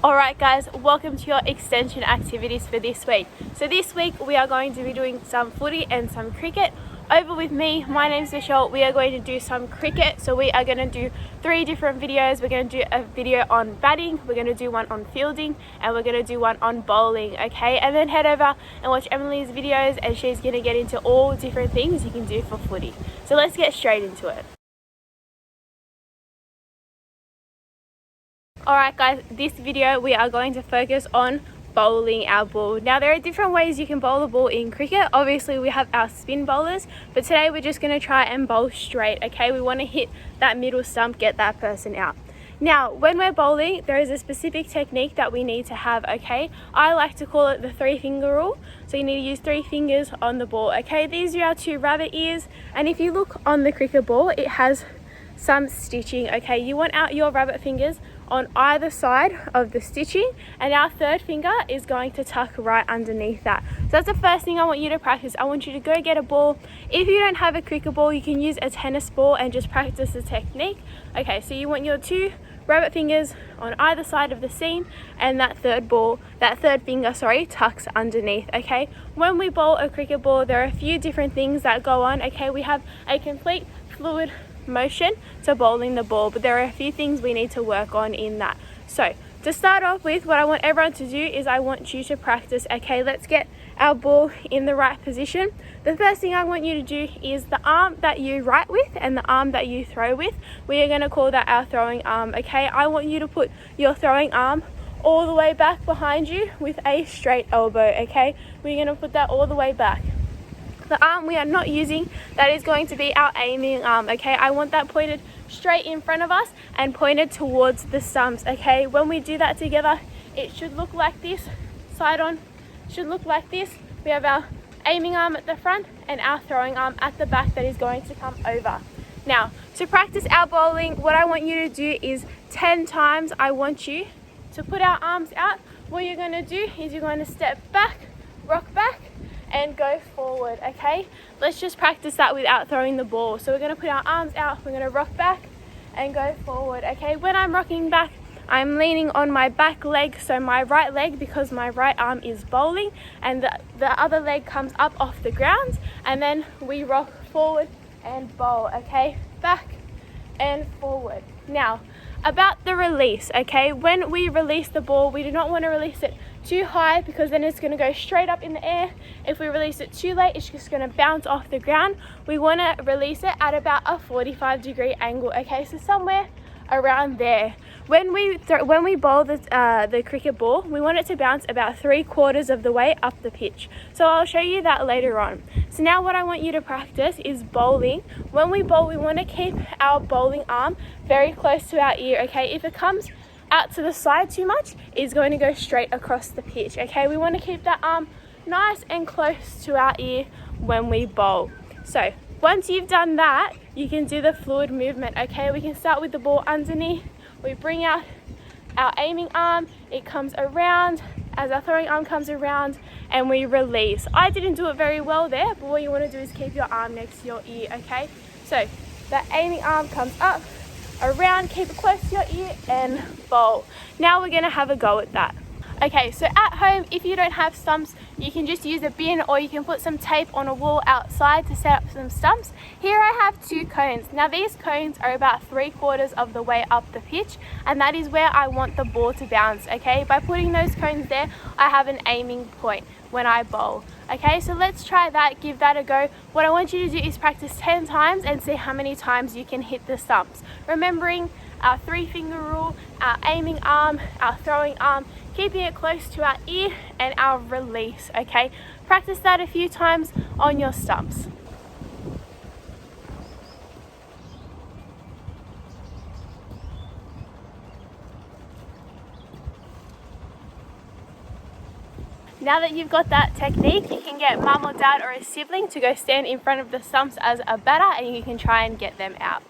Alright guys, welcome to your extension activities for this week. So this week we are going to be doing some footy and some cricket. Over with me, my name's Michelle. We are going to do some cricket. So we are going to do 3 different videos. We're going to do a video on batting, we're going to do one on fielding, and we're going to do one on bowling, okay? And then head over and watch Emily's videos and she's going to get into all different things you can do for footy. So let's get straight into it. Alright guys, this video we are going to focus on bowling our ball. Now there are different ways you can bowl the ball in cricket. Obviously we have our spin bowlers, but today we're just going to try and bowl straight, okay? We want to hit that middle stump, get that person out. Now when we're bowling, there is a specific technique that we need to have, okay? I like to call it the 3-finger rule. So you need to use 3 fingers on the ball, okay? These are our 2 rabbit ears, and if you look on the cricket ball, it has some stitching, okay? You want out your rabbit fingers on either side of the stitching, and our 3rd finger is going to tuck right underneath that. So that's the first thing I want you to practice. I want you to go get a ball. If you don't have a cricket ball, you can use a tennis ball and just practice the technique. Okay, so you want your 2 rabbit fingers on either side of the seam, and that 3rd finger, tucks underneath, okay? When we bowl a cricket ball, there are a few different things that go on, okay? We have a complete fluid motion to bowling the ball, but there are a few things we need to work on in that. So to start off with, what I want everyone to do is I want you to practice, okay? Let's get our ball in the right position. The first thing I want you to do is the arm that you write with and the arm that you throw with, we are going to call that our throwing arm, okay? I want you to put your throwing arm all the way back behind you with a straight elbow, okay? We're going to put that all the way back. The arm we are not using, that is going to be our aiming arm, okay? I want that pointed straight in front of us and pointed towards the stumps, okay? When we do that together, it should look like this, side on, should look like this. We have our aiming arm at the front and our throwing arm at the back that is going to come over. Now, to practice our bowling, what I want you to do is 10 times I want you to put our arms out. What you're going to do is you're going to step back, rock back, and go forward, okay? Let's just practice that without throwing the ball. So we're going to put our arms out, we're going to rock back and go forward, okay? When I'm rocking back, I'm leaning on my back leg, so my right leg, because my right arm is bowling, and the other leg comes up off the ground, and then we rock forward and bowl, okay? Back and forward. Now, about the release, okay? When we release the ball, we do not want to release it too high because then it's going to go straight up in the air. If we release it too late, it's just going to bounce off the ground. We want to release it at about a 45-degree angle, okay? So somewhere around there. When we bowl the cricket ball, we want it to bounce about 3/4 of the way up the pitch. So I'll show you that later on. So now what I want you to practice is bowling. When we bowl, we want to keep our bowling arm very close to our ear, okay? If it comes out to the side too much, it's going to go straight across the pitch, okay? We want to keep that arm nice and close to our ear when we bowl. So once you've done that, you can do the fluid movement, okay? We can start with the ball underneath. We bring out our aiming arm, it comes around as our throwing arm comes around, and we release. I didn't do it very well there, but what you want to do is keep your arm next to your ear, okay? So that aiming arm comes up, around, keep it close to your ear, and bowl. Now we're going to have a go at that. Okay, so at home, if you don't have stumps, you can just use a bin, or you can put some tape on a wall outside to set up some stumps. Here I have 2 cones. Now these cones are about 3/4 of the way up the pitch, and that is where I want the ball to bounce, okay? By putting those cones there, I have an aiming point when I bowl. Okay, so let's try that, give that a go. What I want you to do is practice 10 times and see how many times you can hit the stumps. Remembering our 3-finger rule, our aiming arm, our throwing arm, keeping it close to our ear, and our release, okay? Practice that a few times on your stumps. Now that you've got that technique, you can get mum or dad or a sibling to go stand in front of the stumps as a batter, and you can try and get them out.